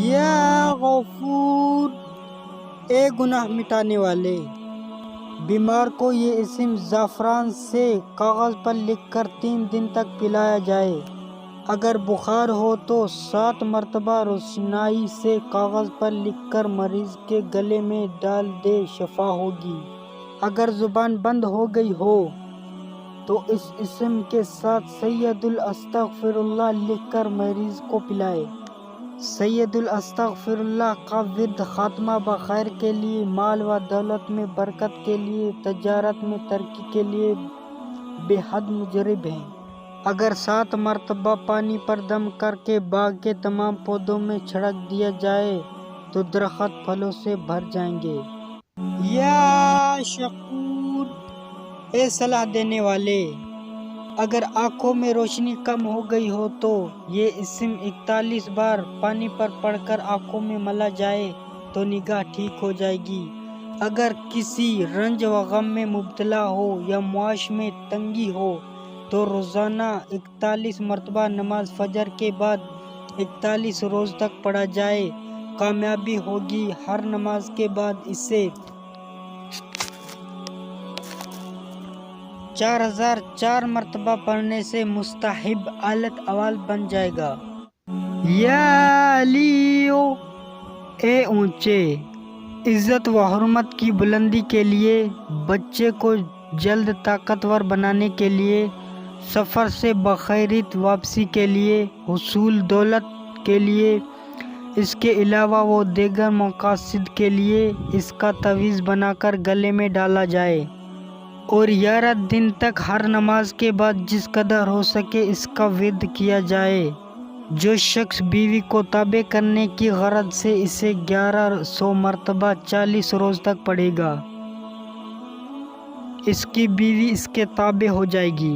یا غفور، اے گناہ مٹانے والے۔ بیمار کو یہ اسم زعفران سے کاغذ پر لکھ کر 3 دن تک پلایا جائے۔ اگر بخار ہو تو 7 مرتبہ روشنائی سے کاغذ پر لکھ کر مریض کے گلے میں ڈال دے، شفا ہوگی۔ اگر زبان بند ہو گئی ہو تو اس اسم کے ساتھ سید الاستغفر اللہ لکھ کر مریض کو پلائے۔ سید الاستغفر اللہ کا ورد خاتمہ بخیر کے لیے، مال و دولت میں برکت کے لیے، تجارت میں ترقی کے لیے بے حد مجرب ہے۔ اگر 7 مرتبہ پانی پر دم کر کے باغ کے تمام پودوں میں چھڑک دیا جائے تو درخت پھلوں سے بھر جائیں گے۔ یا شکور، اے صلاح دینے والے۔ اگر آنکھوں میں روشنی کم ہو گئی ہو تو یہ اسم 41 بار پانی پر پڑھ کر آنکھوں میں ملا جائے تو نگاہ ٹھیک ہو جائے گی۔ اگر کسی رنج و غم میں مبتلا ہو یا معاش میں تنگی ہو تو روزانہ 41 مرتبہ نماز فجر کے بعد 41 روز تک پڑھا جائے، کامیابی ہوگی۔ ہر نماز کے بعد اسے 4004 مرتبہ پڑھنے سے مستحب حالت احوال بن جائے گا۔ یا علیو، اے اونچے، عزت و حرمت کی بلندی کے لیے، بچے کو جلد طاقتور بنانے کے لیے، سفر سے بخیریت واپسی کے لیے، حصول دولت کے لیے، اس کے علاوہ و دیگر مقاصد کے لیے اس کا تعویذ بنا کر گلے میں ڈالا جائے اور 11 دن تک ہر نماز کے بعد جس قدر ہو سکے اس کا ورد کیا جائے۔ جو شخص بیوی کو تابع کرنے کی غرض سے اسے 1100 مرتبہ 40 روز تک پڑھے گا، اس کی بیوی اس کے تابع ہو جائے گی۔